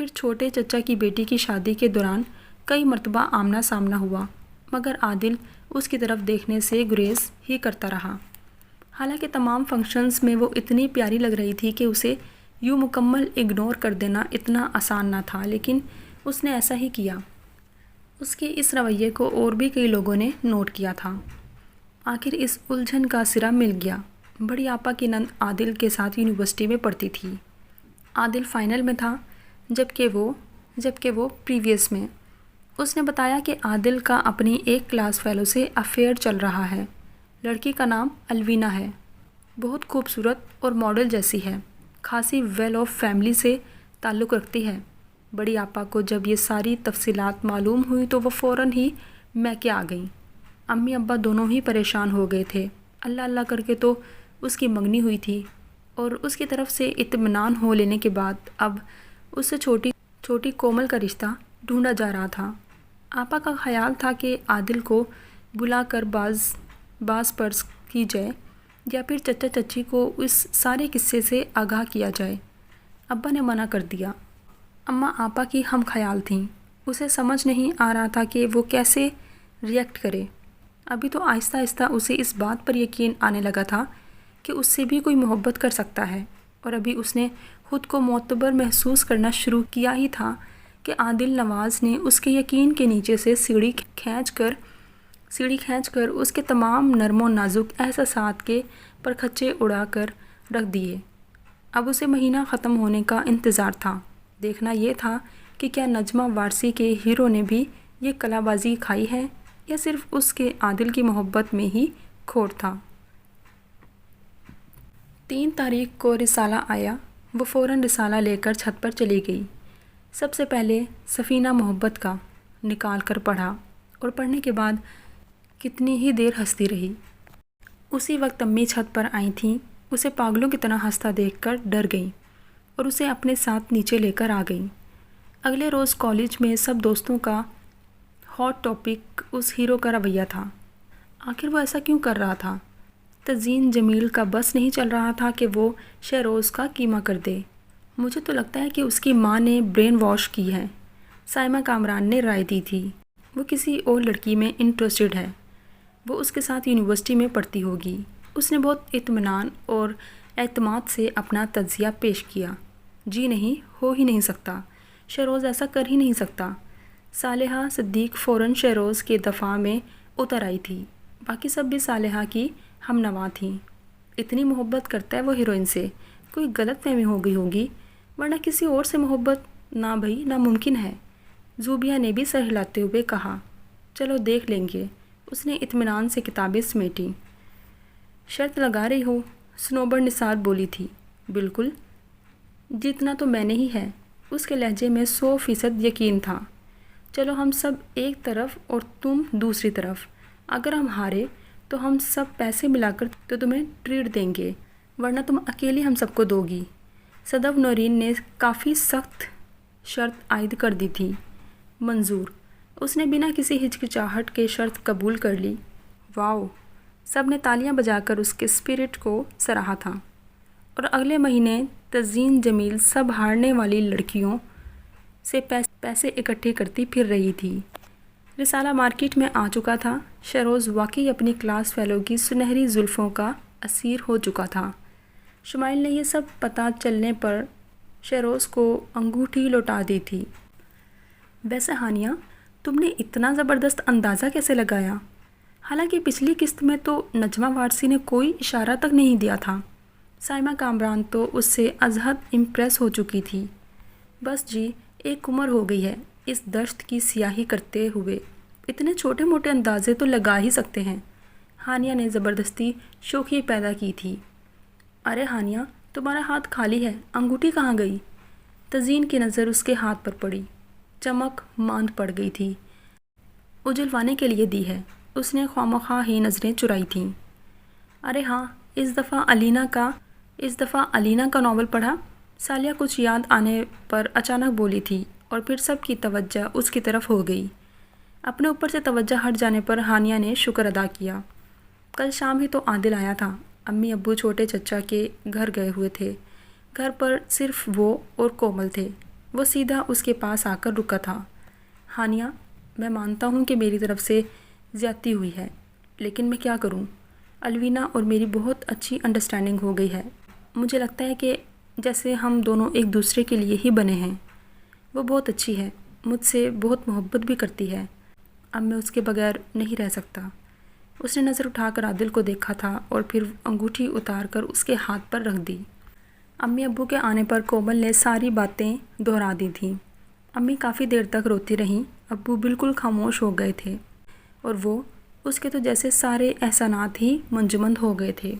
پھر چھوٹے چچا کی بیٹی کی شادی کے دوران کئی مرتبہ آمنا سامنا ہوا، مگر عادل اس کی طرف دیکھنے سے گریز ہی کرتا رہا۔ حالانکہ تمام فنکشنز میں وہ اتنی پیاری لگ رہی تھی کہ اسے یوں مکمل اگنور کر دینا اتنا آسان نہ تھا، لیکن اس نے ایسا ہی کیا۔ اس کے اس رویے کو اور بھی کئی لوگوں نے نوٹ کیا تھا۔ آخر اس الجھن کا سرا مل گیا۔ بڑی آپا کی نند عادل کے ساتھ یونیورسٹی میں پڑھتی تھی۔ عادل فائنل میں تھا، جبکہ وہ پریویس میں۔ اس نے بتایا کہ عادل کا اپنی ایک کلاس فیلو سے افیئر چل رہا ہے۔ لڑکی کا نام الوینا ہے، بہت خوبصورت اور ماڈل جیسی ہے، خاصی ویل آف فیملی سے تعلق رکھتی ہے۔ بڑی آپا کو جب یہ ساری تفصیلات معلوم ہوئی تو وہ فوراً ہی میکے آ گئیں۔ امی ابا دونوں ہی پریشان ہو گئے تھے۔ اللہ اللہ کر کے تو اس کی منگنی ہوئی تھی، اور اس کی طرف سے اطمینان ہو لینے کے بعد اب اس سے چھوٹی کومل کا رشتہ ڈھونڈا جا رہا تھا۔ آپا کا خیال تھا کہ عادل کو بلا کر باز پرس کی جائے یا پھر چچا چچی کو اس سارے قصے سے آگاہ کیا جائے۔ ابا نے منع کر دیا۔ اماں آپا کی ہم خیال تھیں۔ اسے سمجھ نہیں آ رہا تھا کہ وہ کیسے ری ایکٹ کرے۔ ابھی تو آہستہ آہستہ اسے اس بات پر یقین آنے لگا تھا کہ اس سے بھی کوئی محبت کر سکتا ہے، اور ابھی اس نے خود کو معتبر محسوس کرنا شروع کیا ہی تھا کہ عادل نواز نے اس کے یقین کے نیچے سے سیڑھی کھینچ کر اس کے تمام نرم و نازک احساسات کے پرخچے اڑا کر رکھ دیے۔ اب اسے مہینہ ختم ہونے کا انتظار تھا۔ دیکھنا یہ تھا کہ کیا نجمہ وارسی کے ہیرو نے بھی یہ کلا بازی کھائی ہے یا صرف اس کے عادل کی محبت میں ہی کھوٹ تھا۔ 3 تاریخ کو رسالہ آیا۔ وہ فوراً رسالہ لے کر چھت پر چلی گئی۔ سب سے پہلے سفینہ محبت کا نکال کر پڑھا، اور پڑھنے کے بعد کتنی ہی دیر ہنستی رہی۔ اسی وقت امی چھت پر آئی تھیں۔ اسے پاگلوں کی طرح ہنستا دیکھ کر ڈر گئیں اور اسے اپنے ساتھ نیچے لے کر آ گئیں۔ اگلے روز کالج میں سب دوستوں کا ہاٹ ٹاپک اس ہیرو کا رویہ تھا۔ آخر وہ ایسا کیوں کر رہا تھا؟ تزئین جمیل کا بس نہیں چل رہا تھا کہ وہ شہروز کا کیما کر دے۔ مجھے تو لگتا ہے کہ اس کی ماں نے برین واش کی ہے۔ سائمہ کامران نے رائے دی تھی۔ وہ کسی اور لڑکی میں انٹرسٹڈ ہے، وہ اس کے ساتھ یونیورسٹی میں پڑھتی ہوگی۔ اس نے بہت اطمینان اور اعتماد سے اپنا تجزیہ پیش کیا۔ جی نہیں، ہو ہی نہیں سکتا، شہروز ایسا کر ہی نہیں سکتا۔ صالحہ صدیق فوراً شہروز کے دفاع میں اتر آئی تھی۔ باقی سب بھی صالحہ کی ہم نوا تھیں۔ اتنی محبت کرتا ہے وہ ہیروئن سے، کوئی غلط فہمی ہو گئی ہوگی، ورنہ کسی اور سے محبت نہ بھئی ناممکن ہے۔ زوبیہ نے بھی سر ہلاتے ہوئے کہا، چلو دیکھ لیں گے۔ اس نے اطمینان سے کتابیں سمیٹیں۔ شرط لگا رہی ہو؟ سنوبر نثار بولی تھی۔ بالکل، جتنا تو میں نے ہی ہے۔ اس کے لہجے میں 100% یقین تھا۔ چلو ہم سب ایک طرف اور تم دوسری طرف۔ اگر ہم ہارے تو ہم سب پیسے ملا کر تو تمہیں ٹریٹ دیں گے، ورنہ تم اکیلی ہم سب کو دو گی۔ صدف نورین نے کافی سخت شرط عائد کر دی تھی۔ منظور۔ اس نے بنا کسی ہچکچاہٹ کے شرط قبول کر لی۔ واو! سب نے تالیاں بجا کر اس کے اسپرٹ کو سراہا تھا۔ اور اگلے مہینے تزئین جمیل سب ہارنے والی لڑکیوں سے پیسے اکٹھے کرتی پھر رہی تھی۔ رسالہ مارکیٹ میں آ چکا تھا۔ شہروز واقعی اپنی کلاس فیلو کی سنہری زلفوں کا اسیر ہو چکا تھا۔ شمائل نے یہ سب پتہ چلنے پر شہروز کو انگوٹھی لوٹا دی تھی۔ ویسے ہانیہ، تم نے اتنا زبردست اندازہ کیسے لگایا؟ حالانکہ پچھلی قسط میں تو نجمہ وارسی نے کوئی اشارہ تک نہیں دیا تھا۔ سائمہ کامران تو اس سے ازحد امپریس ہو چکی تھی۔ بس جی، ایک عمر ہو گئی ہے اس دشت کی سیاہی کرتے ہوئے، اتنے چھوٹے موٹے اندازے تو لگا ہی سکتے ہیں۔ ہانیہ نے زبردستی شوخی پیدا کی تھی۔ ارے ہانیہ، تمہارا ہاتھ خالی ہے، انگوٹھی کہاں گئی؟ تزئین کی نظر اس کے ہاتھ پر پڑی۔ چمک ماند پڑ گئی تھی۔ اجلوانے کے لیے دی ہے، اس نے خوامخواہ ہی نظریں چرائی تھیں۔ ارے ہاں، اس دفعہ علینا کا ناول پڑھا؟ سالیہ کچھ یاد آنے پر اچانک بولی تھی، اور پھر سب کی توجہ اس کی طرف ہو گئی۔ اپنے اوپر سے توجہ ہٹ جانے پر ہانیہ نے شکر ادا کیا۔ کل شام ہی تو عادل آیا تھا۔ امی ابو چھوٹے چچا کے گھر گئے ہوئے تھے۔ گھر پر صرف وہ اور کومل تھے۔ وہ سیدھا اس کے پاس آ کر رکا تھا۔ ہانیہ، میں مانتا ہوں کہ میری طرف سے زیادتی ہوئی ہے، لیکن میں کیا کروں؟ الوینا اور میری بہت اچھی انڈرسٹینڈنگ ہو گئی ہے۔ مجھے لگتا ہے کہ جیسے ہم دونوں ایک دوسرے کے لیے ہی بنے ہیں۔ وہ بہت اچھی ہے، مجھ سے بہت محبت بھی کرتی ہے۔ اب میں اس کے بغیر نہیں رہ سکتا۔ اس نے نظر اٹھا کر عادل کو دیکھا تھا اور پھر انگوٹھی اتار کر اس کے ہاتھ پر رکھ دی۔ امی ابو کے آنے پر کومل نے ساری باتیں دہرا دی تھیں۔ امی کافی دیر تک روتی رہیں، ابو بالکل خاموش ہو گئے تھے اور وہ اس کے تو جیسے سارے احسانات ہی منجمد ہو گئے تھے۔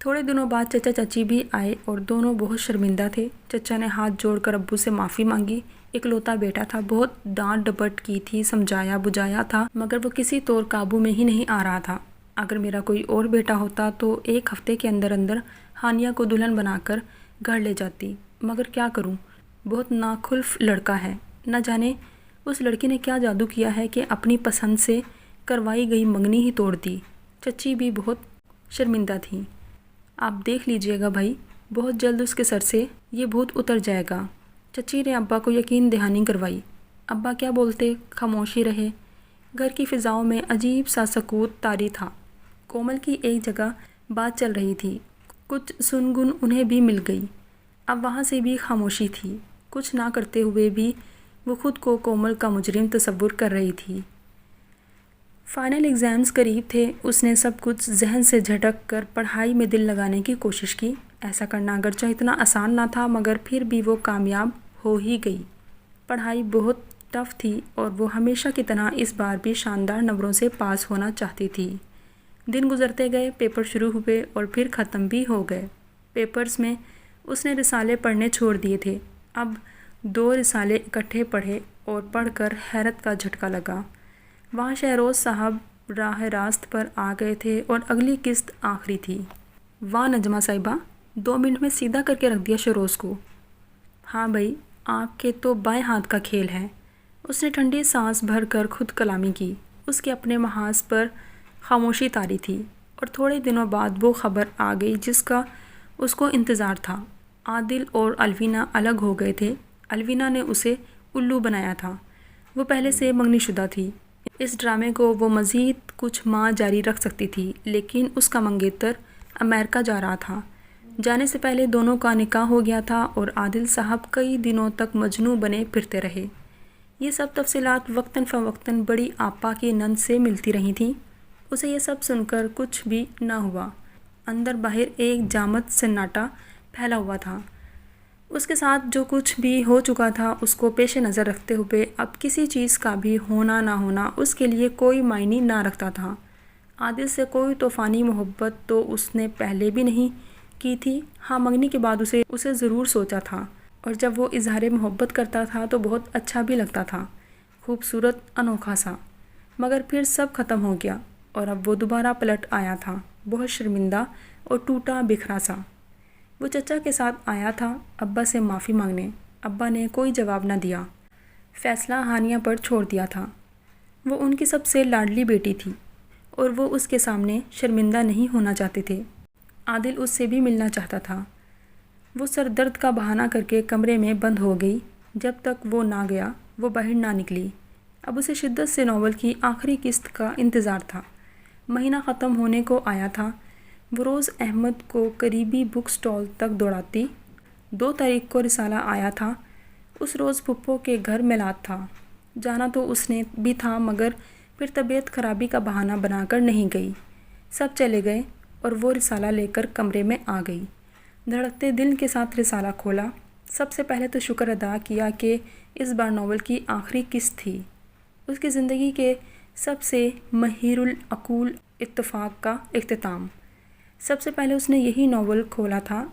تھوڑے دنوں بعد چچا چچی بھی آئے اور دونوں بہت شرمندہ تھے۔ چچا نے ہاتھ جوڑ کر ابو سے معافی مانگی۔ اکلوتا بیٹا تھا، بہت ڈانٹ ڈپٹ کی تھی، سمجھایا بجھایا تھا، مگر وہ کسی طور قابو میں ہی نہیں آ رہا تھا۔ اگر میرا کوئی اور بیٹا ہوتا تو ایک ہفتے کے اندر اندر ہانیہ کو دلہن بنا کر گھر لے جاتی، مگر کیا کروں، بہت ناخلف لڑکا ہے۔ نہ جانے اس لڑکی نے کیا جادو کیا ہے کہ اپنی پسند سے کروائی گئی منگنی ہی توڑ دی۔ چچی بھی بہت شرمندہ تھیں۔ آپ دیکھ لیجئے گا بھائی، بہت جلد اس کے سر سے یہ بھوت اتر جائے گا۔ چچی نے ابا کو یقین دہانی کروائی۔ ابا کیا بولتے، خاموشی رہے۔ گھر کی فضاؤں میں عجیب سا سکوت طاری تھا۔ کومل کی ایک جگہ بات چل رہی تھی، کچھ سنگن انہیں بھی مل گئی۔ اب وہاں سے بھی خاموشی تھی۔ کچھ نہ کرتے ہوئے بھی وہ خود کو کومل کا مجرم تصور کر رہی تھی۔ فائنل ایگزامز قریب تھے۔ اس نے سب کچھ ذہن سے جھٹک کر پڑھائی میں دل لگانے کی کوشش کی۔ ایسا کرنا اگرچہ اتنا آسان نہ تھا، مگر پھر بھی وہ کامیاب ہو ہی گئی۔ پڑھائی بہت ٹف تھی اور وہ ہمیشہ کی طرح اس بار بھی شاندار نمبروں سے پاس ہونا چاہتی تھی۔ دن گزرتے گئے، پیپر شروع ہوئے اور پھر ختم بھی ہو گئے۔ پیپرز میں اس نے رسالے پڑھنے چھوڑ دیے تھے۔ اب 2 رسالے اکٹھے پڑھے اور پڑھ کر حیرت کا جھٹکا لگا۔ وہاں شہروز صاحب راہ راست پر آ گئے تھے اور اگلی قسط آخری تھی۔ واہ نجمہ صاحبہ، 2 منٹ میں سیدھا کر کے رکھ دیا شہروز کو۔ ہاں بھائی، آپ کے تو بائیں ہاتھ کا کھیل ہے۔ اس نے ٹھنڈی سانس بھر کر خود کلامی کی۔ اس کے اپنے محاذ پر خاموشی طاری تھی اور تھوڑے دنوں بعد وہ خبر آ گئی جس کا اس کو انتظار تھا۔ عادل اور الوینا الگ ہو گئے تھے۔ الوینا نے اسے الو بنایا تھا۔ وہ پہلے سے منگنی شدہ تھی۔ اس ڈرامے کو وہ مزید کچھ ماہ جاری رکھ سکتی تھی، لیکن اس کا منگیتر امریکہ جا رہا تھا۔ جانے سے پہلے دونوں کا نکاح ہو گیا تھا اور عادل صاحب کئی دنوں تک مجنوں بنے پھرتے رہے۔ یہ سب تفصیلات وقتاً فوقتاً بڑی آپا کی نند سے ملتی رہی تھیں۔ اسے یہ سب سن کر کچھ بھی نہ ہوا۔ اندر باہر ایک جامد سناٹا پھیلا ہوا تھا۔ اس کے ساتھ جو کچھ بھی ہو چکا تھا، اس کو پیش نظر رکھتے ہوئے اب کسی چیز کا بھی ہونا نہ ہونا اس کے لیے کوئی معنی نہ رکھتا تھا۔ عادل سے کوئی طوفانی محبت تو اس نے پہلے بھی نہیں کی تھی۔ ہاں، منگنی کے بعد اسے ضرور سوچا تھا، اور جب وہ اظہار محبت کرتا تھا تو بہت اچھا بھی لگتا تھا، خوبصورت، انوکھا سا۔ مگر پھر سب ختم ہو گیا اور اب وہ دوبارہ پلٹ آیا تھا، بہت شرمندہ اور ٹوٹا بکھرا سا۔ وہ چچا کے ساتھ آیا تھا ابا سے معافی مانگنے۔ ابا نے کوئی جواب نہ دیا، فیصلہ ہانیہ پر چھوڑ دیا تھا۔ وہ ان کی سب سے لاڈلی بیٹی تھی اور وہ اس کے سامنے شرمندہ نہیں ہونا چاہتے تھے۔ عادل اس سے بھی ملنا چاہتا تھا۔ وہ سر درد کا بہانہ کر کے کمرے میں بند ہو گئی۔ جب تک وہ نہ گیا، وہ باہر نہ نکلی۔ اب اسے شدت سے ناول کی آخری قسط کا انتظار تھا۔ مہینہ ختم ہونے کو آیا تھا۔ وہ روز احمد کو قریبی بک سٹال تک دوڑاتی۔ 2 تاریخ کو رسالہ آیا تھا۔ اس روز پھپھو کے گھر میلاد تھا۔ جانا تو اس نے بھی تھا، مگر پھر طبیعت خرابی کا بہانہ بنا کر نہیں گئی۔ سب چلے گئے اور وہ رسالہ لے کر کمرے میں آ گئی۔ دھڑکتے دل کے ساتھ رسالہ کھولا۔ سب سے پہلے تو شکر ادا کیا کہ اس بار ناول کی آخری قسط تھی۔ اس کی زندگی کے سب سے مہیر العقول اتفاق کا اختتام۔ سب سے پہلے اس نے یہی ناول کھولا تھا۔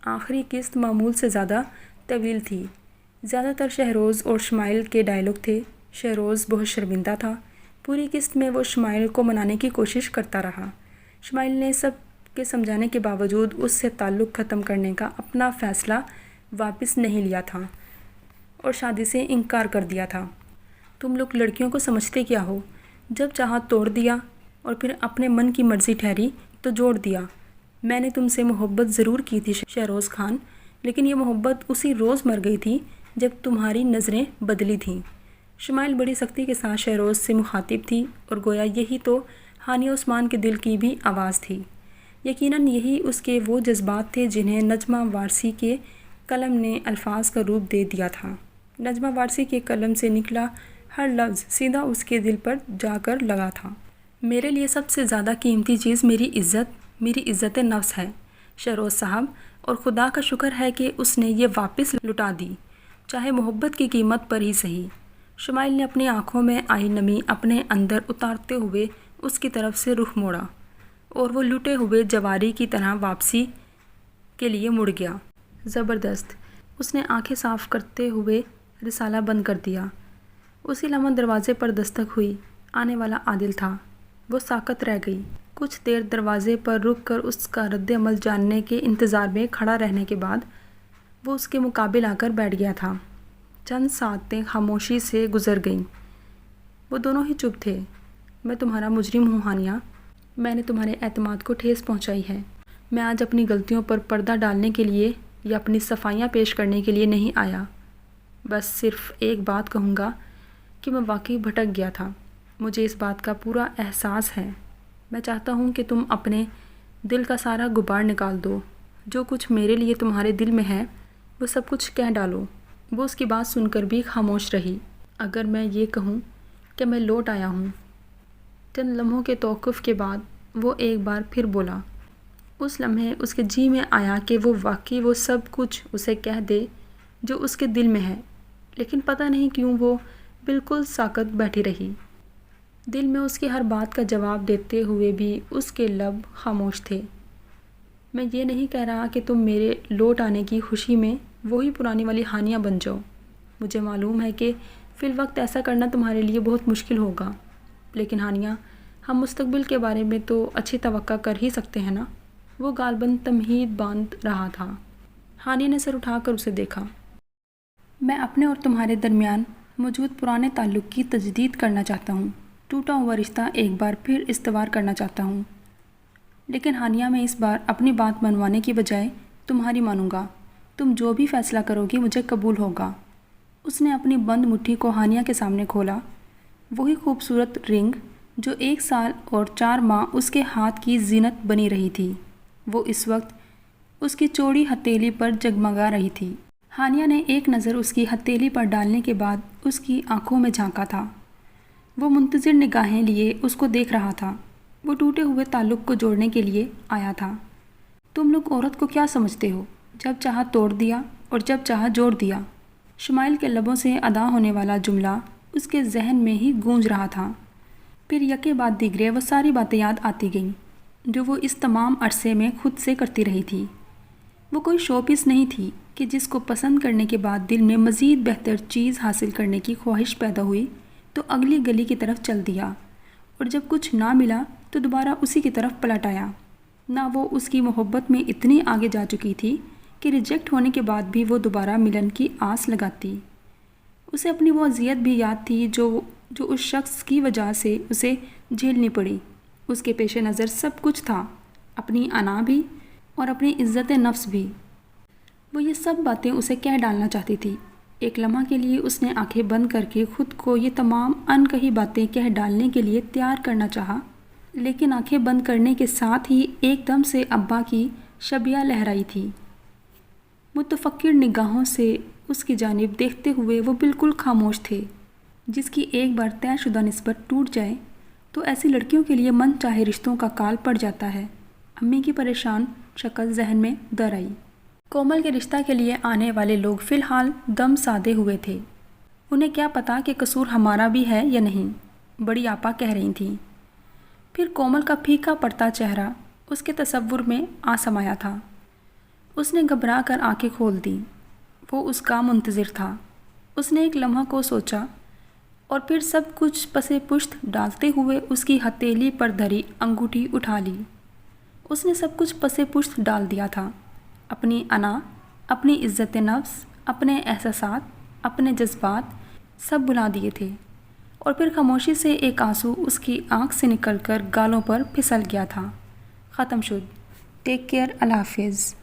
آخری قسط معمول سے زیادہ طویل تھی۔ زیادہ تر شہروز اور شمائل کے ڈائلاگ تھے۔ شہروز بہت شرمندہ تھا۔ پوری قسط میں وہ شمائل کو منانے کی کوشش کرتا رہا۔ شمائل نے سب کے سمجھانے کے باوجود اس سے تعلق ختم کرنے کا اپنا فیصلہ واپس نہیں لیا تھا اور شادی سے انکار کر دیا تھا۔ تم لوگ لڑکیوں کو سمجھتے کیا ہو؟ جب چاہا توڑ دیا اور پھر اپنے من کی مرضی ٹھہری تو جوڑ دیا۔ میں نے تم سے محبت ضرور کی تھی شہروز خان، لیکن یہ محبت اسی روز مر گئی تھی جب تمہاری نظریں بدلی تھیں۔ شمائل بڑی سختی کے ساتھ شہروز سے مخاطب تھی اور گویا یہی تو ہانیہ عثمان کے دل کی بھی آواز تھی۔ یقیناً یہی اس کے وہ جذبات تھے جنہیں نجمہ وارثی کے قلم نے الفاظ کا روپ دے دیا تھا۔ نجمہ وارثی کے قلم سے نکلا ہر لفظ سیدھا اس کے دل پر جا کر لگا تھا۔ میرے لیے سب سے زیادہ قیمتی چیز میری عزت نفس ہے شہروز صاحب، اور خدا کا شکر ہے کہ اس نے یہ واپس لٹا دی، چاہے محبت کی قیمت پر ہی صحیح۔ شمائل نے اپنی آنکھوں میں آئی نمی اپنے اندر اتارتے ہوئے اس کی طرف سے رخ موڑا اور وہ لٹے ہوئے جواری کی طرح واپسی کے لیے مڑ گیا۔ زبردست! اس نے آنکھیں صاف کرتے ہوئے رسالہ بند کر دیا۔ اسی لمحہ دروازے پر دستک ہوئی۔ آنے والا عادل تھا۔ وہ ساکت رہ گئی۔ کچھ دیر دروازے پر رک کر اس کا رد عمل جاننے کے انتظار میں کھڑا رہنے کے بعد وہ اس کے مقابل آ کر بیٹھ گیا تھا۔ چند ساعتیں خاموشی سے گزر گئیں۔ وہ دونوں ہی چپ تھے۔ میں تمہارا مجرم ہوں ہانیہ، میں نے تمہارے اعتماد کو ٹھیس پہنچائی ہے۔ میں آج اپنی غلطیوں پر پردہ ڈالنے کے لیے یا اپنی صفائیاں پیش کرنے کے لیے نہیں آیا۔ بس صرف ایک بات کہوں گا کہ میں واقعی بھٹک گیا تھا۔ مجھے اس بات کا پورا احساس ہے۔ میں چاہتا ہوں کہ تم اپنے دل کا سارا غبار نکال دو۔ جو کچھ میرے لیے تمہارے دل میں ہے وہ سب کچھ کہہ ڈالو۔ وہ اس کی بات سن کر بھی خاموش رہی۔ اگر میں یہ کہوں کہ میں لوٹ آیا ہوں۔ چند لمحوں کے توقف کے بعد وہ ایک بار پھر بولا۔ اس لمحے اس کے جی میں آیا کہ وہ واقعی وہ سب کچھ اسے کہہ دے جو اس کے دل میں ہے، لیکن پتہ نہیں کیوں وہ بالکل ساکت بیٹھی رہی۔ دل میں اس کی ہر بات کا جواب دیتے ہوئے بھی اس کے لب خاموش تھے۔ میں یہ نہیں کہہ رہا کہ تم میرے لوٹ آنے کی خوشی میں وہی پرانی والی ہانیہ بن جاؤ۔ مجھے معلوم ہے کہ فی الوقت ایسا کرنا تمہارے لیے بہت مشکل ہوگا، لیکن ہانیہ، ہم مستقبل کے بارے میں تو اچھی توقع کر ہی سکتے ہیں نا؟ وہ غالباً تمہید باندھ رہا تھا۔ ہانیہ نے سر اٹھا کر اسے دیکھا۔ میں اپنے اور تمہارے درمیان موجود پرانے تعلق کی تجدید کرنا چاہتا ہوں۔ ٹوٹا ہوا رشتہ ایک بار پھر استوار کرنا چاہتا ہوں۔ لیکن ہانیہ، میں اس بار اپنی بات منوانے کی بجائے تمہاری مانوں گا۔ تم جو بھی فیصلہ کرو گی مجھے قبول ہوگا۔ اس نے اپنی بند مٹھی کو ہانیہ کے سامنے کھولا۔ وہی خوبصورت رنگ جو 1 سال اور 4 ماہ اس کے ہاتھ کی زینت بنی رہی تھی، وہ اس وقت اس کی چوڑی ہتھیلی پر جگمگا رہی تھی۔ ہانیہ نے ایک نظر اس کی ہتھیلی پر ڈالنے کے بعد اس کی آنکھوں میں جھانکا تھا۔ وہ منتظر نگاہیں لیے اس کو دیکھ رہا تھا۔ وہ ٹوٹے ہوئے تعلق کو جوڑنے کے لیے آیا تھا۔ تم لوگ عورت کو کیا سمجھتے ہو؟ جب چاہا توڑ دیا اور جب چاہا جوڑ دیا۔ شمائل کے لبوں سے ادا ہونے والا جملہ اس کے ذہن میں ہی گونج رہا تھا۔ پھر یکے بعد دیگرے وہ ساری باتیں یاد آتی گئیں جو وہ اس تمام عرصے میں خود سے کرتی رہی تھی۔ وہ کوئی شو پیس نہیں تھی کہ جس کو پسند کرنے کے بعد دل میں مزید بہتر چیز حاصل کرنے کی خواہش پیدا ہوئی تو اگلی گلی کی طرف چل دیا، اور جب کچھ نہ ملا تو دوبارہ اسی کی طرف پلٹ آیا۔ نہ وہ اس کی محبت میں اتنی آگے جا چکی تھی کہ ریجیکٹ ہونے کے بعد بھی وہ دوبارہ ملن کی آس لگاتی۔ اسے اپنی وہ اذیت بھی یاد تھی جو اس شخص کی وجہ سے اسے جھیلنی پڑی۔ اس کے پیش نظر سب کچھ تھا، اپنی انا بھی اور اپنی عزت نفس بھی۔ وہ یہ سب باتیں اسے کہہ ڈالنا چاہتی تھی۔ ایک لمحہ کے لیے اس نے آنکھیں بند کر کے خود کو یہ تمام ان کہی باتیں کہہ ڈالنے کے لیے تیار کرنا چاہا، لیکن آنکھیں بند کرنے کے ساتھ ہی ایک دم سے ابا کی شبیہ لہرائی تھی۔ متفکر نگاہوں سے اس کی جانب دیکھتے ہوئے وہ بالکل خاموش تھے۔ جس کی ایک بار طے شدہ نسبت ٹوٹ جائے تو ایسی لڑکیوں کے لیے من چاہے رشتوں کا کال پڑ جاتا ہے۔ امی کی پریشان شکل ذہن میں در آئی۔ کومل کے رشتہ کے لیے آنے والے لوگ فی الحال دم سادے ہوئے تھے۔ انہیں کیا پتا کہ قصور ہمارا بھی ہے یا نہیں، بڑی آپا کہہ رہی تھیں۔ پھر کومل کا پھیکا پڑتا چہرہ اس کے تصور میں آ سمایا تھا۔ اس نے گھبرا کر آنکھیں کھول دیں۔ وہ اس کا منتظر تھا۔ اس نے ایک لمحہ کو سوچا اور پھر سب کچھ پسے پشت ڈالتے ہوئے اس کی ہتھیلی پر دھری انگوٹھی اٹھا لی۔ اس نے سب کچھ پسے پشت ڈال دیا تھا، اپنی انا، اپنی عزت نفس، اپنے احساسات، اپنے جذبات، سب بھلا دیے تھے، اور پھر خاموشی سے ایک آنسو اس کی آنکھ سے نکل کر گالوں پر پھسل گیا تھا۔ ختم شد۔ ٹیک کیئر، اللہ حافظ۔